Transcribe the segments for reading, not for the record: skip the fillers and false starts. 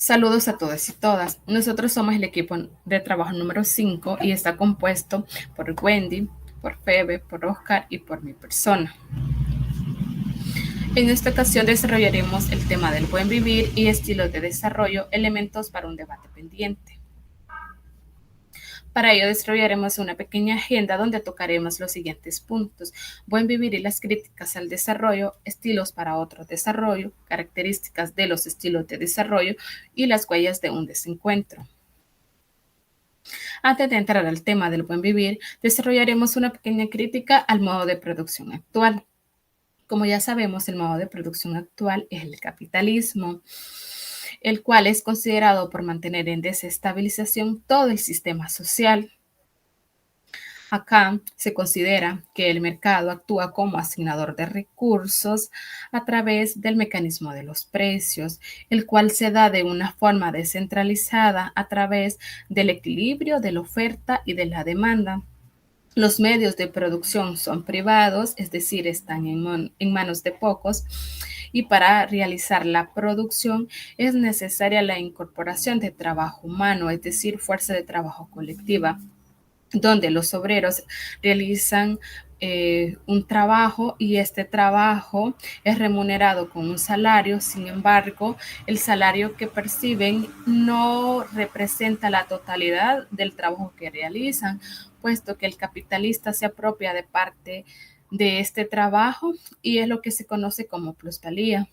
Saludos a todos y todas. Nosotros somos el equipo de trabajo número 5 y está compuesto por Wendy, por Febe, por Oscar y por mi persona. En esta ocasión desarrollaremos el tema del buen vivir y estilos de desarrollo, elementos para un debate pendiente. Para ello desarrollaremos una pequeña agenda donde tocaremos los siguientes puntos: buen vivir y las críticas al desarrollo, estilos para otro desarrollo, características de los estilos de desarrollo y las huellas de un desencuentro. Antes de entrar al tema del buen vivir, desarrollaremos una pequeña crítica al modo de producción actual. Como ya sabemos, el modo de producción actual es el capitalismo, el cual es considerado por mantener en desestabilización todo el sistema social. Acá se considera que el mercado actúa como asignador de recursos a través del mecanismo de los precios, el cual se da de una forma descentralizada a través del equilibrio de la oferta y de la demanda. Los medios de producción son privados, es decir, están en manos de pocos, y para realizar la producción es necesaria la incorporación de trabajo humano, es decir, fuerza de trabajo colectiva, donde los obreros realizan un trabajo y este trabajo es remunerado con un salario. Sin embargo, el salario que perciben no representa la totalidad del trabajo que realizan, puesto que el capitalista se apropia de parte de este trabajo y es lo que se conoce como plusvalía.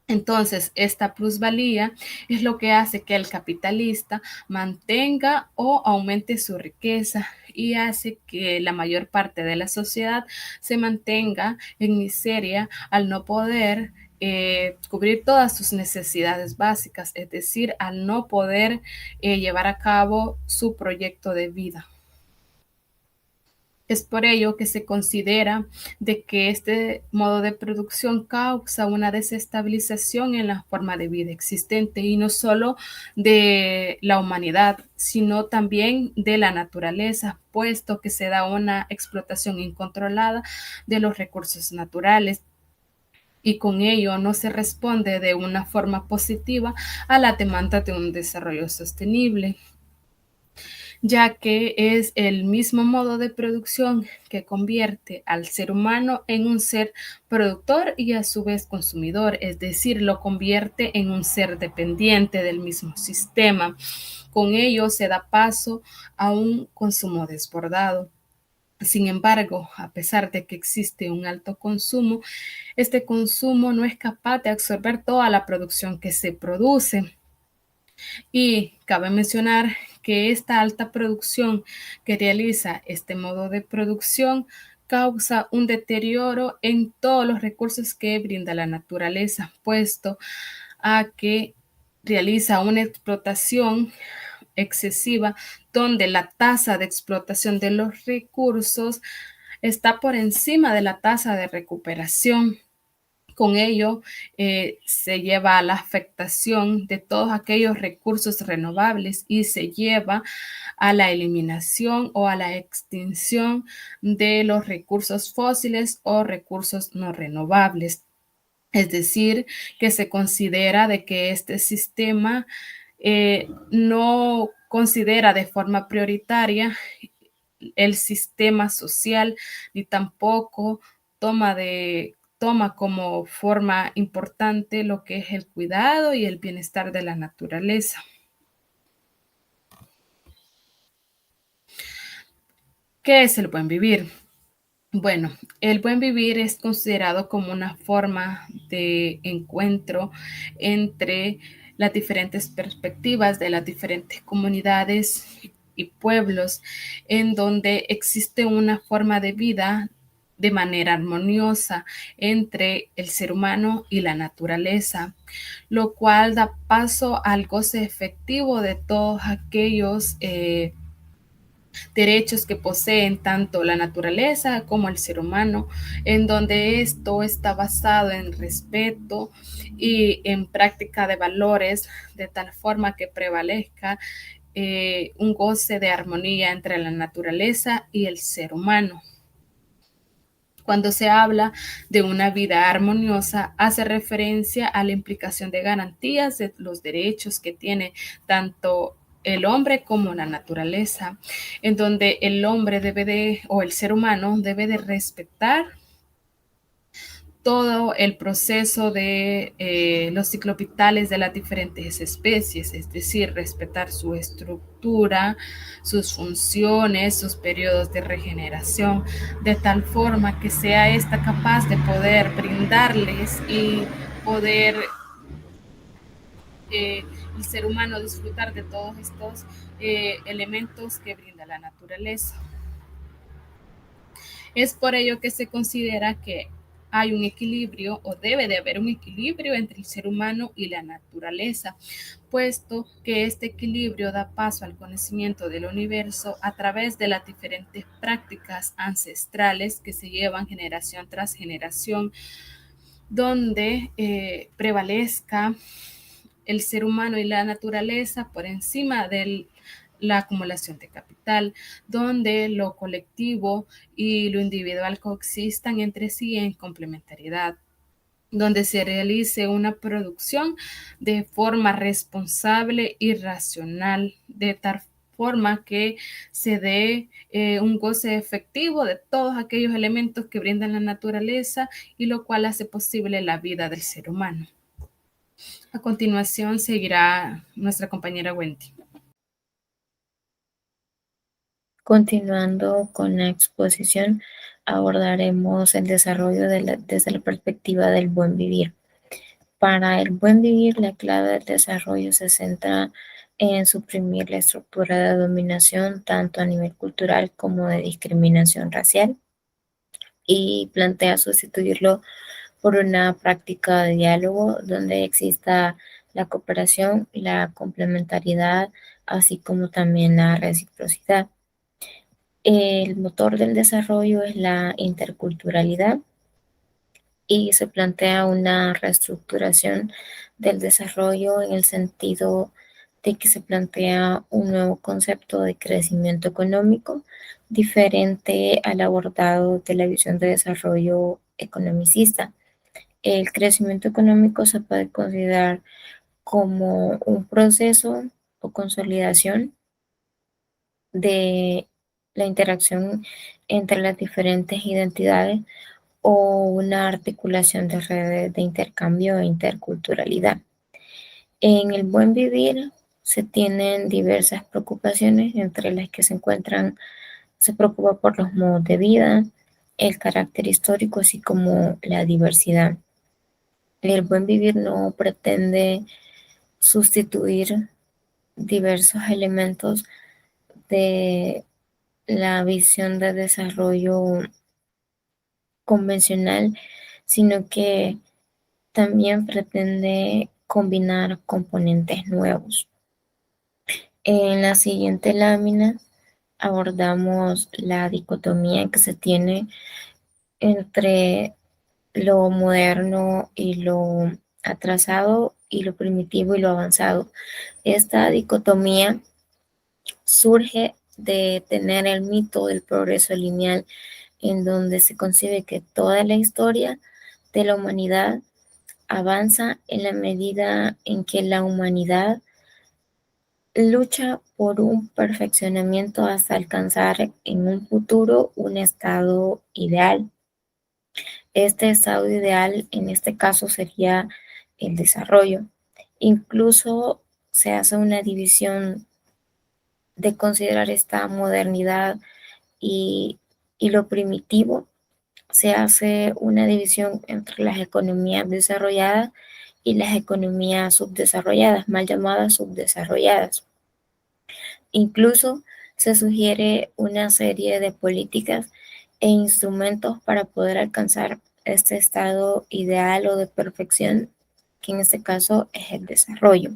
Entonces, esta plusvalía es lo que hace que el capitalista mantenga o aumente su riqueza y hace que la mayor parte de la sociedad se mantenga en miseria al no poder cubrir todas sus necesidades básicas, es decir, al no poder llevar a cabo su proyecto de vida. Es por ello que se considera de que este modo de producción causa una desestabilización en la forma de vida existente y no solo de la humanidad, sino también de la naturaleza, puesto que se da una explotación incontrolada de los recursos naturales y con ello no se responde de una forma positiva a la demanda de un desarrollo sostenible, ya que es el mismo modo de producción que convierte al ser humano en un ser productor y a su vez consumidor, es decir, lo convierte en un ser dependiente del mismo sistema. Con ello se da paso a un consumo desbordado. Sin embargo, a pesar de que existe un alto consumo, este consumo no es capaz de absorber toda la producción que se produce. Y cabe mencionar que esta alta producción que realiza este modo de producción causa un deterioro en todos los recursos que brinda la naturaleza, puesto a que realiza una explotación excesiva donde la tasa de explotación de los recursos está por encima de la tasa de recuperación. Con ello, se lleva a la afectación de todos aquellos recursos renovables y se lleva a la eliminación o a la extinción de los recursos fósiles o recursos no renovables. Es decir, que se considera de que este sistema no considera de forma prioritaria el sistema social ni tampoco toma como forma importante lo que es el cuidado y el bienestar de la naturaleza. ¿Qué es el buen vivir? Bueno, el buen vivir es considerado como una forma de encuentro entre las diferentes perspectivas de las diferentes comunidades y pueblos, en donde existe una forma de vida de manera armoniosa entre el ser humano y la naturaleza, lo cual da paso al goce efectivo de todos aquellos derechos que poseen tanto la naturaleza como el ser humano, en donde esto está basado en respeto y en práctica de valores, de tal forma que prevalezca un goce de armonía entre la naturaleza y el ser humano. Cuando se habla de una vida armoniosa, hace referencia a la implicación de garantías de los derechos que tiene tanto el hombre como la naturaleza, en donde el hombre o el ser humano debe de respetar todo el proceso de los ciclos vitales de las diferentes especies, es decir, respetar su estructura, sus funciones, sus periodos de regeneración, de tal forma que sea esta capaz de poder brindarles y poder el ser humano disfrutar de todos estos elementos que brinda la naturaleza. Es por ello que se considera que hay un equilibrio o debe de haber un equilibrio entre el ser humano y la naturaleza, puesto que este equilibrio da paso al conocimiento del universo a través de las diferentes prácticas ancestrales que se llevan generación tras generación, donde prevalezca el ser humano y la naturaleza por encima de la acumulación de capital, donde lo colectivo y lo individual coexistan entre sí en complementariedad, donde se realice una producción de forma responsable y racional, de tal forma que se dé un goce efectivo de todos aquellos elementos que brindan la naturaleza y lo cual hace posible la vida del ser humano. A continuación seguirá nuestra compañera Wendy. Continuando con la exposición, abordaremos el desarrollo desde la perspectiva del buen vivir. Para el buen vivir, la clave del desarrollo se centra en suprimir la estructura de dominación tanto a nivel cultural como de discriminación racial y plantea sustituirlo por una práctica de diálogo donde exista la cooperación, la complementariedad, así como también la reciprocidad. El motor del desarrollo es la interculturalidad y se plantea una reestructuración del desarrollo en el sentido de que se plantea un nuevo concepto de crecimiento económico diferente al abordado de la visión de desarrollo economicista. El crecimiento económico se puede considerar como un proceso o consolidación de la interacción entre las diferentes identidades o una articulación de redes de intercambio e interculturalidad. En el buen vivir se tienen diversas preocupaciones, entre las que se encuentran, se preocupa por los modos de vida, el carácter histórico, así como la diversidad. El buen vivir no pretende sustituir diversos elementos de la visión de desarrollo convencional, sino que también pretende combinar componentes nuevos. En la siguiente lámina abordamos la dicotomía que se tiene entre lo moderno y lo atrasado y lo primitivo y lo avanzado. Esta dicotomía surge de tener el mito del progreso lineal, en donde se concibe que toda la historia de la humanidad avanza en la medida en que la humanidad lucha por un perfeccionamiento hasta alcanzar en un futuro un estado ideal. Este estado ideal en este caso sería el desarrollo. Incluso se hace una división de considerar esta modernidad y, y lo primitivo. Se hace una división entre las economías desarrolladas y las economías subdesarrolladas, mal llamadas subdesarrolladas. Incluso se sugiere una serie de políticas e instrumentos para poder alcanzar este estado ideal o de perfección, que en este caso es el desarrollo.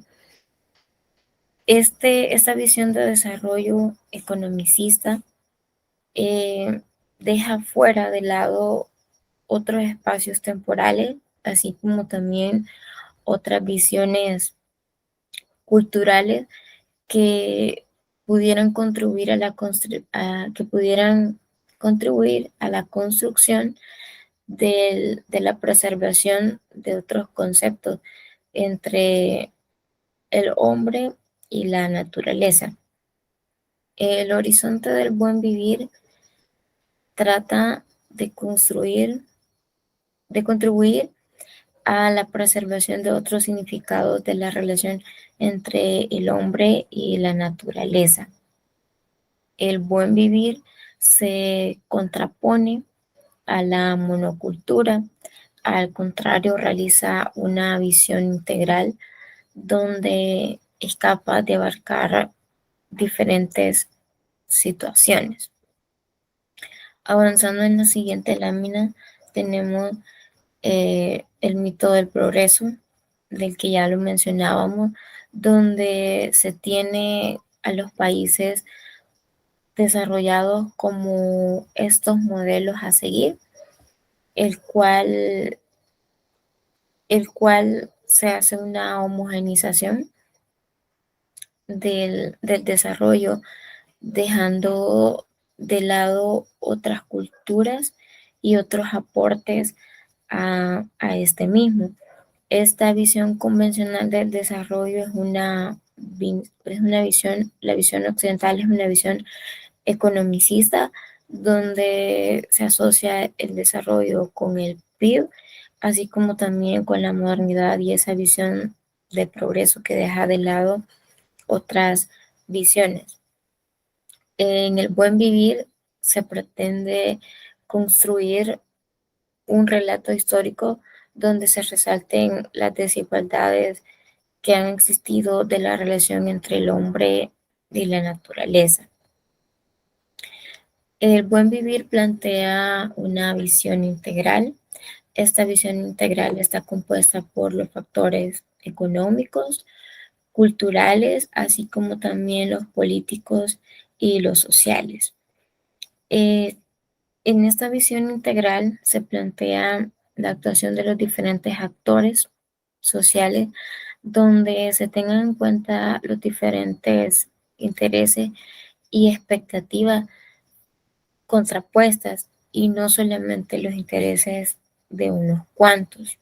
Esta visión de desarrollo economicista deja fuera de lado otros espacios temporales, así como también otras visiones culturales que pudieran contribuir a que pudieran contribuir a la construcción de la preservación de otros conceptos entre el hombre y la naturaleza. El horizonte del buen vivir trata de contribuir a la preservación de otros significados de la relación entre el hombre y la naturaleza. El buen vivir se contrapone a la monocultura, al contrario, realiza una visión integral donde es capaz de abarcar diferentes situaciones. Avanzando en la siguiente lámina, tenemos el mito del progreso, del que ya lo mencionábamos, donde se tiene a los países desarrollados como estos modelos a seguir, el cual, el cual se hace una homogenización del desarrollo, dejando de lado otras culturas y otros aportes a este mismo. Esta visión convencional del desarrollo es una visión, la visión occidental es una visión economicista, donde se asocia el desarrollo con el PIB, así como también con la modernidad y esa visión de progreso que deja de lado otras visiones. En el buen vivir se pretende construir un relato histórico donde se resalten las desigualdades que han existido de la relación entre el hombre y la naturaleza. El buen vivir plantea una visión integral. Esta visión integral está compuesta por los factores económicos, culturales, así como también los políticos y los sociales. En esta visión integral se plantea la actuación de los diferentes actores sociales, donde se tengan en cuenta los diferentes intereses y expectativas contrapuestas y no solamente los intereses de unos cuantos.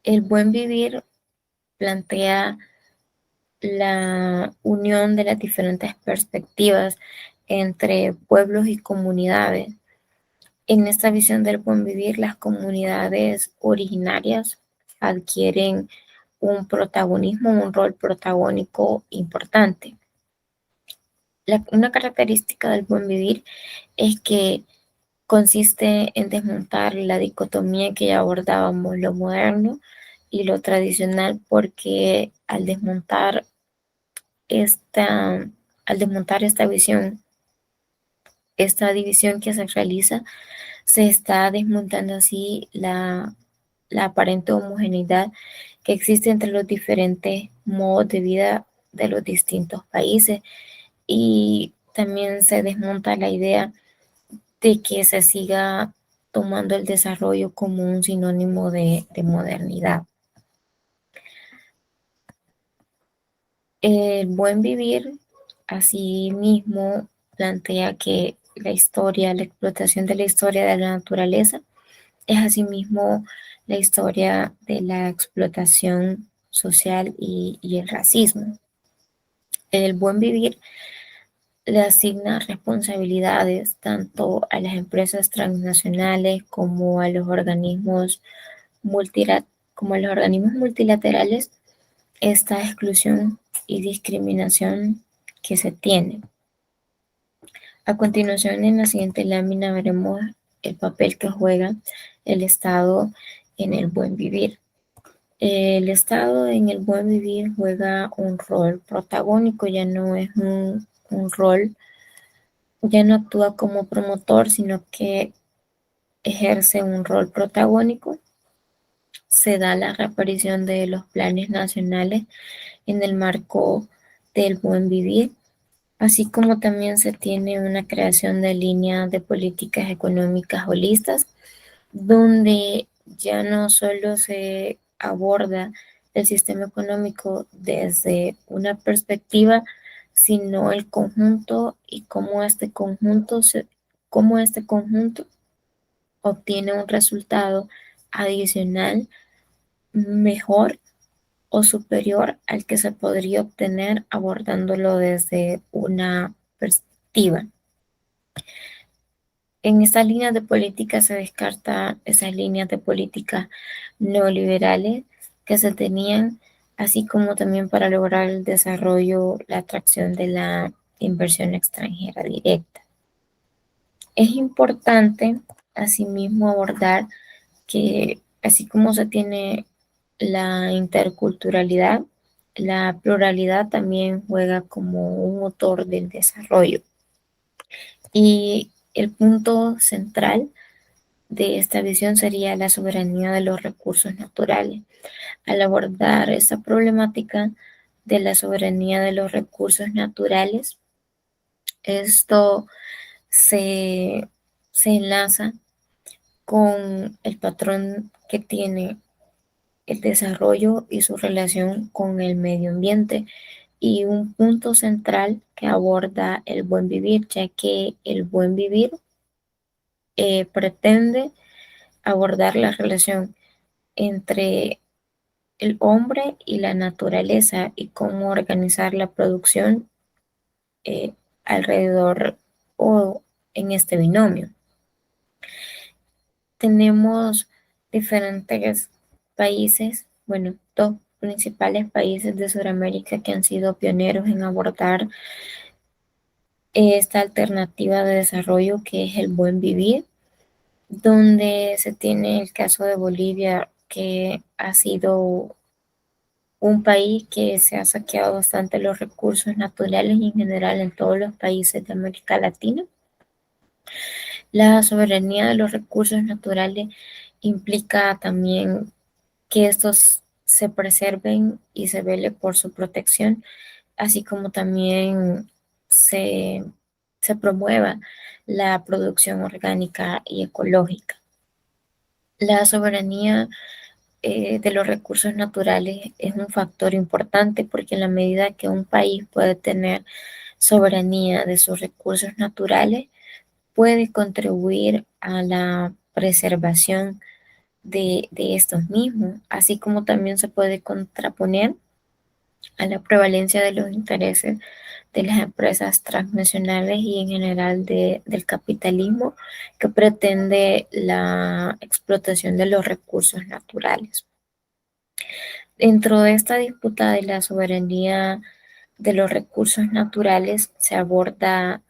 El buen vivir plantea la unión de las diferentes perspectivas entre pueblos y comunidades. En esta visión del buen vivir, las comunidades originarias adquieren un protagonismo, un rol protagónico importante. Una característica del buen vivir es que consiste en desmontar la dicotomía que ya abordábamos, lo moderno y lo tradicional, porque al desmontar esta visión, esta división que se realiza, se está desmontando así la aparente homogeneidad que existe entre los diferentes modos de vida de los distintos países, y también se desmonta la idea de que se siga tomando el desarrollo como un sinónimo de modernidad. El buen vivir, asimismo, plantea que la explotación de la historia de la naturaleza, es asimismo la historia de la explotación social y el racismo. El buen vivir le asigna responsabilidades tanto a las empresas transnacionales como a los organismos multilaterales, esta exclusión y discriminación que se tiene. A continuación, en la siguiente lámina veremos el papel que juega el Estado en el buen vivir. El Estado en el buen vivir juega un rol protagónico, ya no es un rol, ya no actúa como promotor, sino que ejerce un rol protagónico. Se da la reaparición de los planes nacionales en el marco del buen vivir, así como también se tiene una creación de líneas de políticas económicas holistas, donde ya no solo se aborda el sistema económico desde una perspectiva, sino el conjunto y cómo este conjunto cómo este conjunto obtiene un resultado adicional mejor o superior al que se podría obtener abordándolo desde una perspectiva. En estas líneas de política se descarta esas líneas de política neoliberales que se tenían, así como también para lograr el desarrollo, la atracción de la inversión extranjera directa. Es importante, asimismo, abordar que así como se tiene la interculturalidad, la pluralidad también juega como un motor del desarrollo. Y el punto central de esta visión sería la soberanía de los recursos naturales. Al abordar esta problemática de la soberanía de los recursos naturales, esto se, se enlaza con el patrón que tiene el desarrollo y su relación con el medio ambiente y un punto central que aborda el buen vivir, ya que el buen vivir pretende abordar la relación entre el hombre y la naturaleza y cómo organizar la producción eh, alrededor o en este binomio. Tenemos diferentes países, bueno, dos principales países de Sudamérica que han sido pioneros en abordar esta alternativa de desarrollo que es el buen vivir, donde se tiene el caso de Bolivia, que ha sido un país que se ha saqueado bastante los recursos naturales y en general en todos los países de América Latina. La soberanía de los recursos naturales implica también que estos se preserven y se vele por su protección, así como también se, se promueva la producción orgánica y ecológica. La soberanía de los recursos naturales es un factor importante porque en la medida que un país puede tener soberanía de sus recursos naturales, puede contribuir a la preservación de estos mismos, así como también se puede contraponer a la prevalencia de los intereses de las empresas transnacionales y en general del capitalismo que pretende la explotación de los recursos naturales. Dentro de esta disputa de la soberanía de los recursos naturales se aborda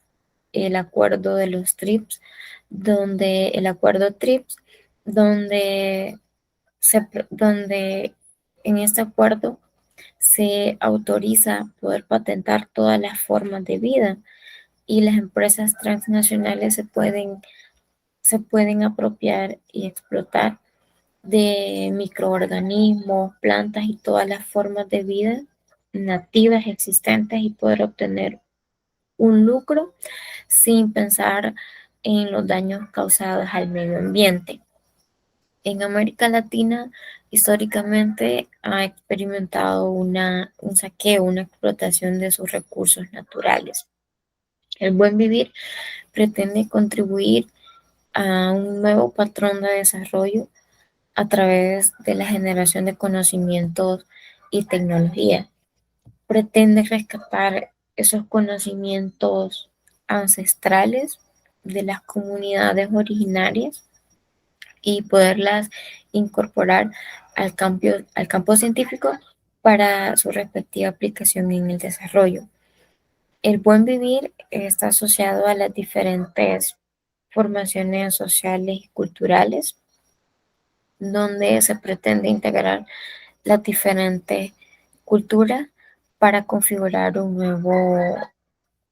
el acuerdo de los TRIPS, donde el acuerdo TRIPS, donde, donde en este acuerdo se autoriza poder patentar todas las formas de vida y las empresas transnacionales se pueden apropiar y explotar de microorganismos, plantas y todas las formas de vida nativas existentes y poder obtener un lucro sin pensar en los daños causados al medio ambiente. En América Latina, históricamente ha experimentado un saqueo, una explotación de sus recursos naturales. El buen vivir pretende contribuir a un nuevo patrón de desarrollo a través de la generación de conocimientos y tecnología. Pretende rescatar esos conocimientos ancestrales de las comunidades originarias y poderlas incorporar al campo científico para su respectiva aplicación en el desarrollo. El buen vivir está asociado a las diferentes formaciones sociales y culturales, donde se pretende integrar las diferentes culturas para configurar un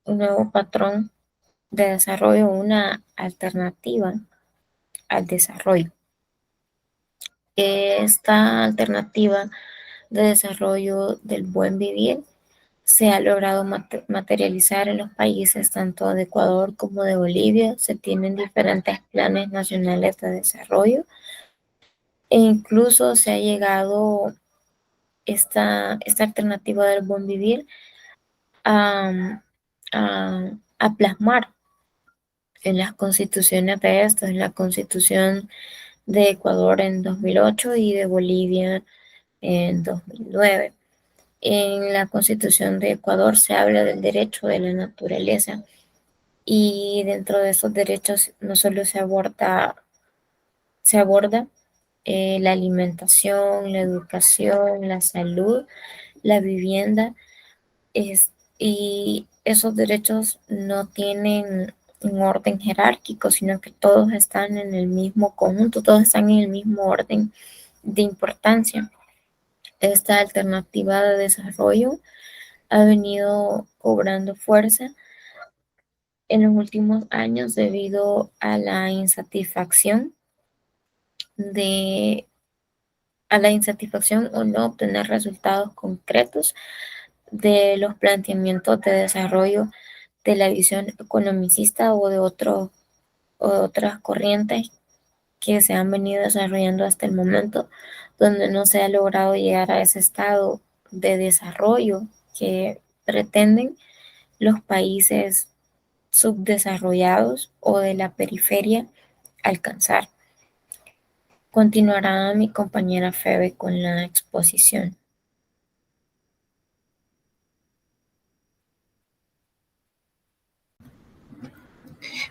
nuevo patrón de desarrollo, una alternativa al desarrollo. Esta alternativa de desarrollo del buen vivir se ha logrado materializar en los países tanto de Ecuador como de Bolivia. Se tienen diferentes planes nacionales de desarrollo e incluso se ha llegado esta alternativa del buen vivir a, a plasmar en las constituciones de estos, en la Constitución de Ecuador en 2008 y de Bolivia en 2009. En la Constitución de Ecuador se habla del derecho de la naturaleza y dentro de esos derechos no solo se aborda la alimentación, la educación, la salud, la vivienda, es, y esos derechos no tienen un orden jerárquico, sino que todos están en el mismo conjunto, todos están en el mismo orden de importancia. Esta alternativa de desarrollo ha venido cobrando fuerza en los últimos años debido a la insatisfacción de o no obtener resultados concretos de los planteamientos de desarrollo de la visión economicista o de otras corrientes que se han venido desarrollando hasta el momento, donde no se ha logrado llegar a ese estado de desarrollo que pretenden los países subdesarrollados o de la periferia alcanzar. Continuará mi compañera Febe con la exposición.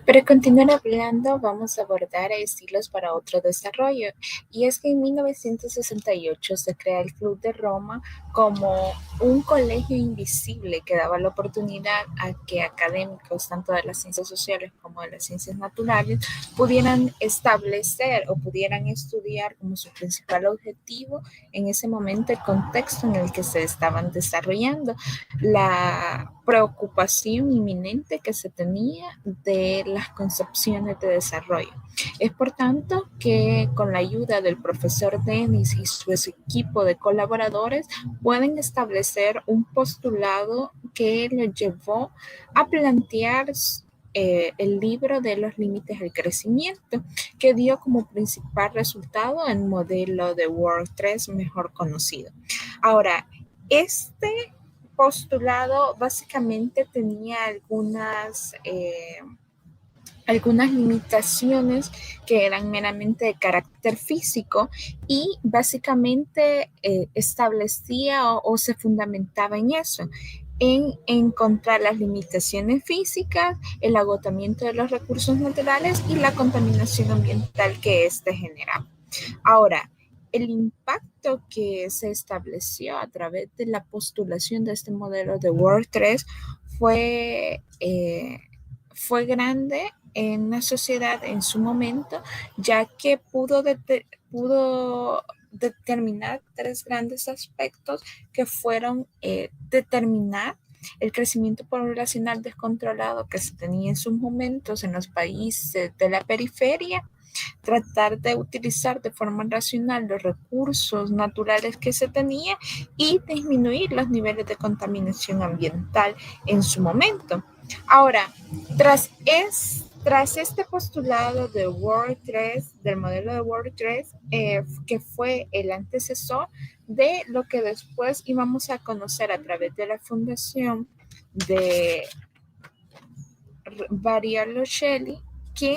Para continuar hablando, vamos a abordar estilos para otro desarrollo. Y es que en 1968 se crea el Club de Roma como un colegio invisible que daba la oportunidad a que académicos, tanto de las ciencias sociales como de las ciencias naturales, pudieran establecer o pudieran estudiar como su principal objetivo en ese momento el contexto en el que se estaban desarrollando, la preocupación inminente que se tenía de las concepciones de desarrollo. Es por tanto que con la ayuda del profesor Dennis y su equipo de colaboradores pueden establecer un postulado que lo llevó a plantear el libro de los límites del crecimiento, que dio como principal resultado el modelo de World 3 mejor conocido. Ahora, este postulado básicamente tenía algunas limitaciones que eran meramente de carácter físico y básicamente establecía o se fundamentaba en eso, en encontrar las limitaciones físicas, el agotamiento de los recursos naturales y la contaminación ambiental que éste generaba. Ahora, el impacto que se estableció a través de la postulación de este modelo de World 3 fue grande en la sociedad en su momento, ya que pudo determinar tres grandes aspectos que fueron determinar el crecimiento poblacional descontrolado que se tenía en sus momentos en los países de la periferia, tratar de utilizar de forma racional los recursos naturales que se tenía y disminuir los niveles de contaminación ambiental en su momento. Ahora, tras este postulado de World 3, del modelo de World 3, que fue el antecesor de lo que después íbamos a conocer a través de la fundación de Variolo Shelley, que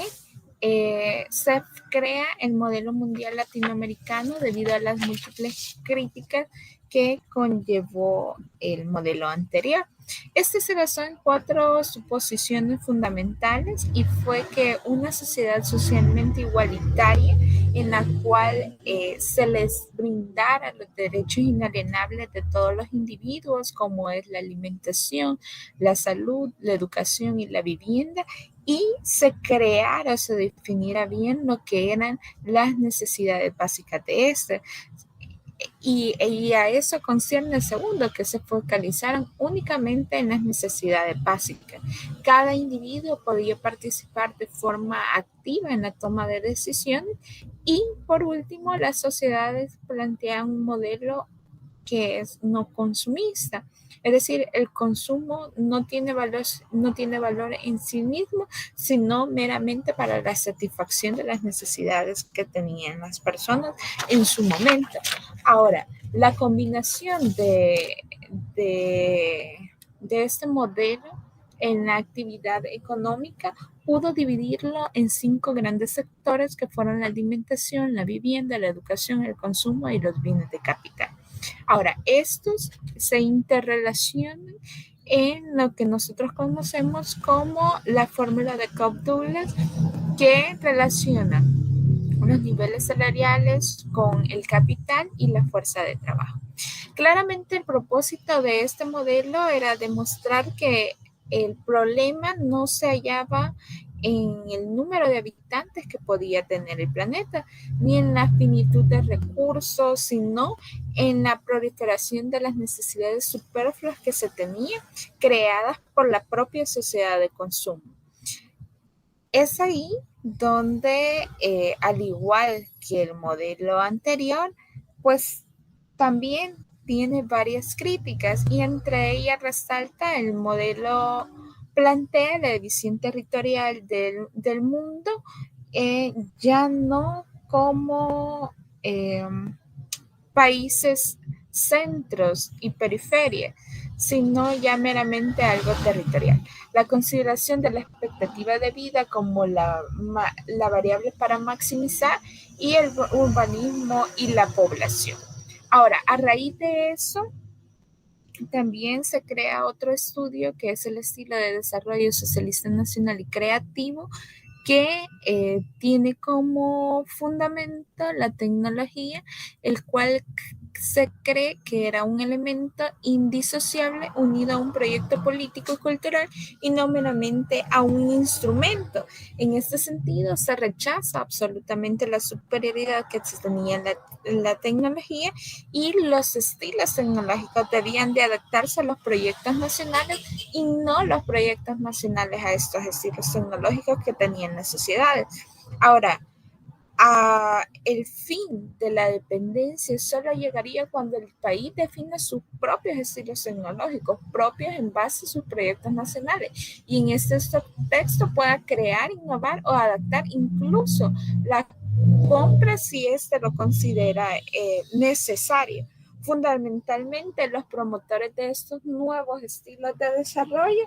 se crea el modelo mundial latinoamericano debido a las múltiples críticas que conllevó el modelo anterior. Este se basó en 4 suposiciones fundamentales y fue que una sociedad socialmente igualitaria en la cual se les brindara los derechos inalienables de todos los individuos, como es la alimentación, la salud, la educación y la vivienda, y se creara o se definiera bien lo que eran las necesidades básicas de este. Y a eso concierne el segundo, que se focalizaron únicamente en las necesidades básicas. Cada individuo podía participar de forma activa en la toma de decisiones y, por último, las sociedades plantean un modelo que es no consumista. Es decir, el consumo no tiene valor en sí mismo, sino meramente para la satisfacción de las necesidades que tenían las personas en su momento. Ahora, la combinación de este modelo en la actividad económica, pudo dividirlo en 5 grandes sectores que fueron la alimentación, la vivienda, la educación, el consumo y los bienes de capital. Ahora, estos se interrelacionan en lo que nosotros conocemos como la fórmula de Cobb-Douglas, que relaciona los niveles salariales con el capital y la fuerza de trabajo. Claramente el propósito de este modelo era demostrar que el problema no se hallaba en el número de habitantes que podía tener el planeta, ni en la finitud de recursos, sino en la proliferación de las necesidades superfluas que se tenían, creadas por la propia sociedad de consumo. Es ahí donde, al igual que el modelo anterior, pues también tiene varias críticas y entre ellas resalta el modelo plantea la división territorial del mundo, ya no como países, centros y periferia, sino ya meramente algo territorial. La consideración de la expectativa de vida como la variable para maximizar y el urbanismo y la población. Ahora, a raíz de eso, también se crea otro estudio que es el estilo de desarrollo socialista nacional y creativo, que tiene como fundamento la tecnología, el cual se cree que era un elemento indisociable unido a un proyecto político y cultural y no meramente a un instrumento. En este sentido, se rechaza absolutamente la superioridad que se tenía en la tecnología y los estilos tecnológicos debían de adaptarse a los proyectos nacionales y no los proyectos nacionales a estos estilos tecnológicos que tenían las sociedades. Ahora, el fin de la dependencia solo llegaría cuando el país define sus propios estilos tecnológicos, propios en base a sus proyectos nacionales, y en este contexto pueda crear, innovar o adaptar incluso la compra si éste lo considera necesario. Fundamentalmente, los promotores de estos nuevos estilos de desarrollo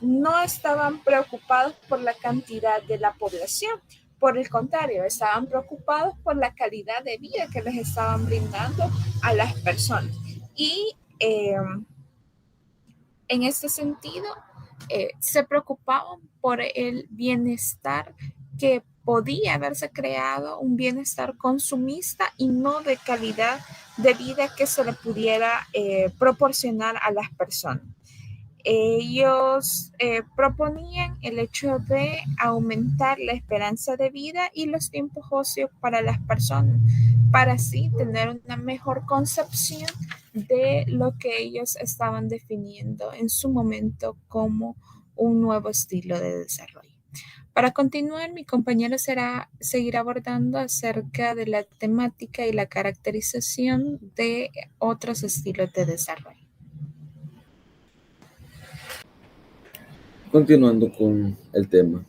no estaban preocupados por la cantidad de la población. Por el contrario, estaban preocupados por la calidad de vida que les estaban brindando a las personas. Y en este sentido, se preocupaban por el bienestar que podía haberse creado, un bienestar consumista y no de calidad de vida que se le pudiera proporcionar a las personas. Ellos proponían el hecho de aumentar la esperanza de vida y los tiempos ocios para las personas, para así tener una mejor concepción de lo que ellos estaban definiendo en su momento como un nuevo estilo de desarrollo. Para continuar, mi compañero seguir abordando acerca de la temática y la caracterización de otros estilos de desarrollo. Continuando con el tema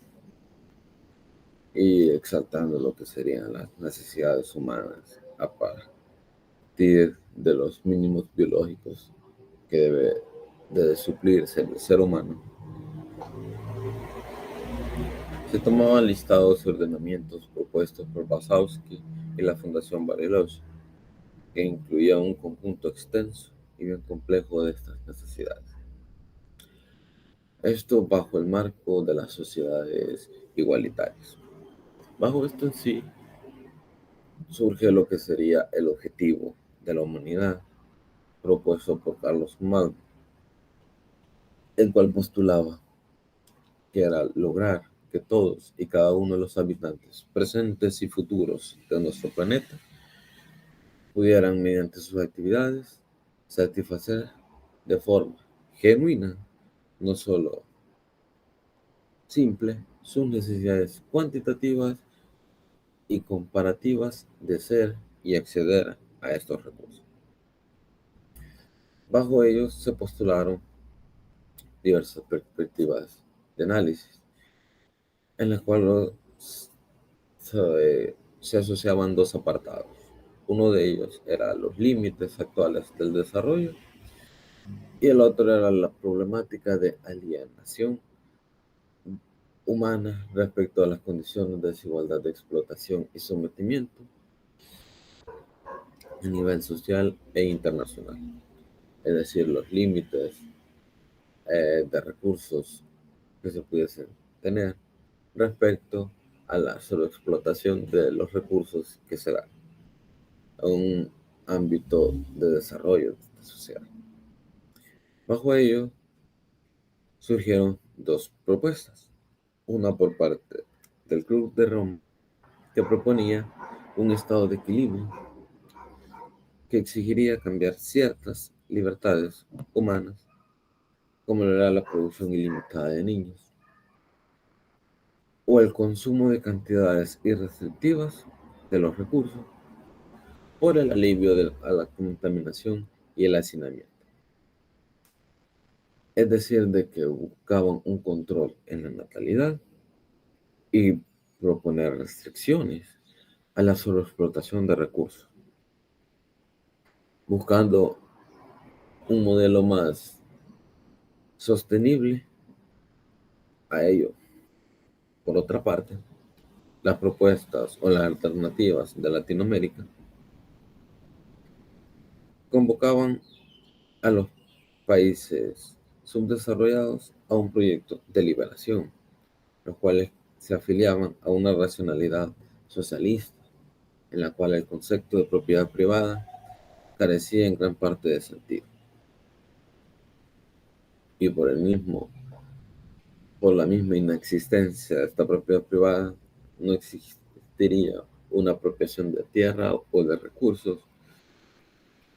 y exaltando lo que serían las necesidades humanas a partir de los mínimos biológicos que debe suplirse el ser humano, se tomaban listados y ordenamientos propuestos por Basowski y la Fundación Bariloche, que incluía un conjunto extenso y bien complejo de estas necesidades. Esto bajo el marco de las sociedades igualitarias. Bajo esto en sí surge lo que sería el objetivo de la humanidad propuesto por Carlos Malm, el cual postulaba que era lograr que todos y cada uno de los habitantes presentes y futuros de nuestro planeta pudieran, mediante sus actividades, satisfacer de forma genuina, no solo simple, sus necesidades cuantitativas y comparativas de ser y acceder a estos recursos. Bajo ellos se postularon diversas perspectivas de análisis, en las cuales se asociaban dos apartados. Uno de ellos era los límites actuales del desarrollo y el otro era la problemática de alienación humana respecto a las condiciones de desigualdad de explotación y sometimiento a nivel social e internacional, es decir, los límites de recursos que se pudiesen tener respecto a la sobreexplotación de los recursos que se dan a un ámbito de desarrollo de esta sociedad. Bajo ello surgieron dos propuestas, una por parte del Club de Roma, que proponía un estado de equilibrio que exigiría cambiar ciertas libertades humanas, como era la producción ilimitada de niños, o el consumo de cantidades irrestrictivas de los recursos, por el alivio a la contaminación y el hacinamiento. Es decir, de que buscaban un control en la natalidad y proponer restricciones a la sobreexplotación de recursos, buscando un modelo más sostenible a ello. Por otra parte, las propuestas o las alternativas de Latinoamérica convocaban a los países subdesarrollados a un proyecto de liberación, los cuales se afiliaban a una racionalidad socialista, en la cual el concepto de propiedad privada carecía en gran parte de sentido. Y por la misma inexistencia de esta propiedad privada, no existiría una apropiación de tierra o de recursos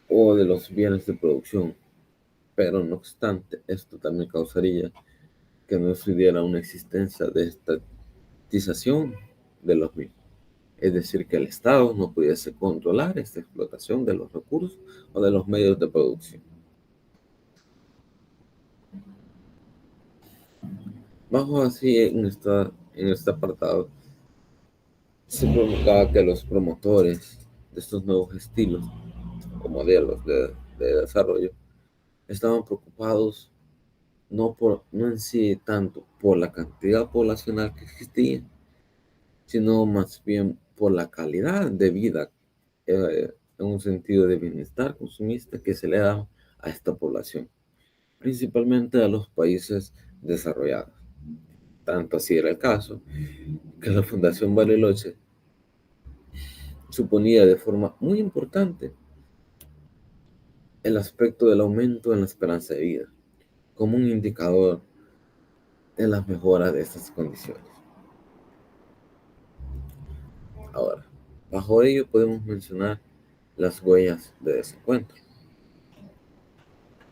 o de los bienes de producción. Pero no obstante, esto también causaría que no se diera una existencia de estatización de los mismos. Es decir, que el Estado no pudiese controlar esta explotación de los recursos o de los medios de producción. Bajo así, en este apartado, se provocaba que los promotores de estos nuevos estilos o modelos de desarrollo estaban preocupados no en sí tanto por la cantidad poblacional que existía, sino más bien por la calidad de vida, en un sentido de bienestar consumista que se le da a esta población, principalmente a los países desarrollados. Tanto así era el caso que la Fundación Bariloche suponía de forma muy importante el aspecto del aumento en la esperanza de vida, como un indicador en las mejoras de estas condiciones. Ahora, bajo ello podemos mencionar las huellas de desencuentro,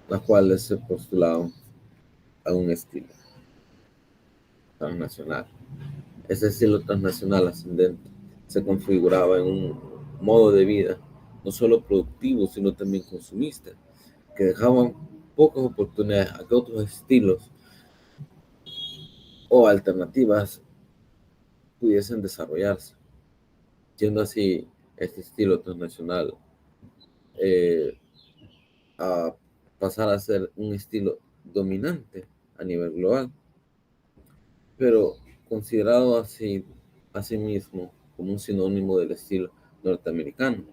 las cuales se postulaban a un estilo transnacional. Ese estilo transnacional ascendente se configuraba en un modo de vida no solo productivo, sino también consumista, que dejaban pocas oportunidades a que otros estilos o alternativas pudiesen desarrollarse, siendo así este estilo transnacional a pasar a ser un estilo dominante a nivel global, pero considerado así a sí mismo como un sinónimo del estilo norteamericano,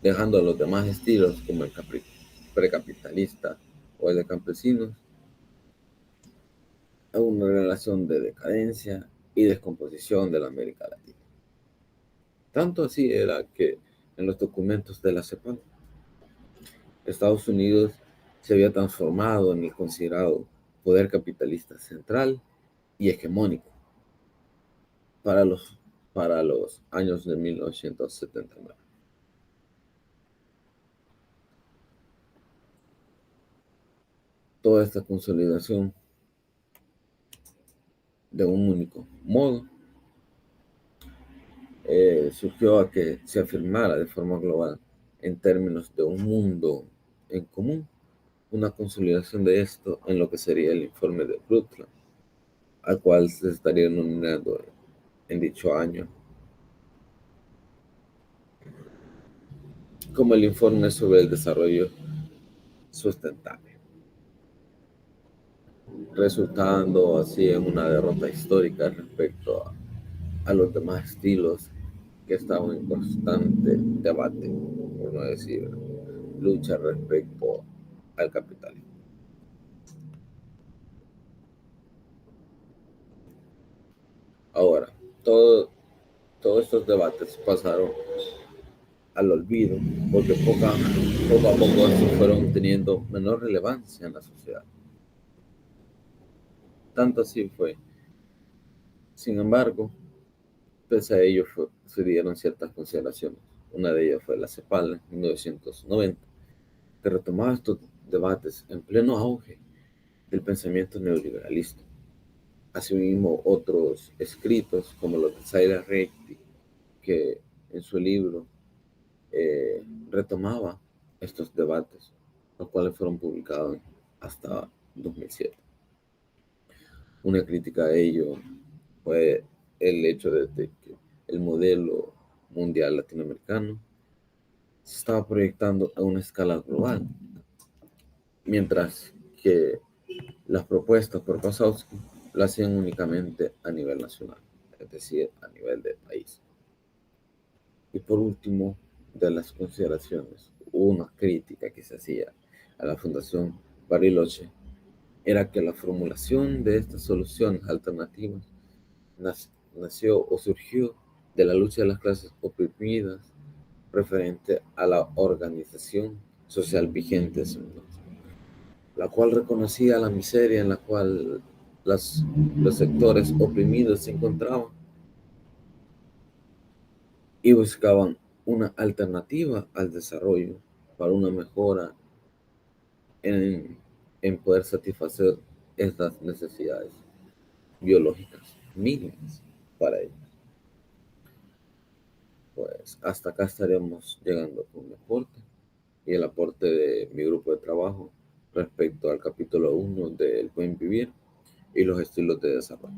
dejando a los demás estilos como el precapitalista o el de campesinos a una relación de decadencia y descomposición de la América Latina. Tanto así era que en los documentos de la CEPAL, Estados Unidos se había transformado en el considerado poder capitalista central y hegemónico para los años de 1979. Toda esta consolidación de un único modo surgió a que se afirmara de forma global en términos de un mundo en común, una consolidación de esto en lo que sería el informe de Brundtland, al cual se estaría nominando en dicho año como el informe sobre el desarrollo sustentable, resultando así en una derrota histórica respecto a los demás estilos que estaban en constante debate, por no decir lucha respecto al capitalismo. Ahora, todos estos debates pasaron al olvido porque poco a poco estos fueron teniendo menor relevancia en la sociedad. Tanto así fue. Sin embargo, pese a ello se dieron ciertas consideraciones. Una de ellas fue la CEPAL en 1990, que retomaba estos debates en pleno auge del pensamiento neoliberalista. Asimismo, otros escritos, como los de Zaira Reiti, que en su libro retomaba estos debates, los cuales fueron publicados hasta 2007. Una crítica a ello fue el hecho de que el modelo mundial latinoamericano se estaba proyectando a una escala global, mientras que las propuestas por Pasowski lo hacían únicamente a nivel nacional, es decir, a nivel de país. Y por último, de las consideraciones, una crítica que se hacía a la Fundación Bariloche era que la formulación de estas soluciones alternativas nació o surgió de la lucha de las clases oprimidas referente a la organización social vigente, la cual reconocía la miseria en la cual los sectores oprimidos se encontraban y buscaban una alternativa al desarrollo para una mejora en poder satisfacer estas necesidades biológicas mínimas para ellos. Pues hasta acá estaremos llegando con mi aporte y el aporte de mi grupo de trabajo respecto al capítulo 1 del Buen Vivir y los estilos de desarrollo.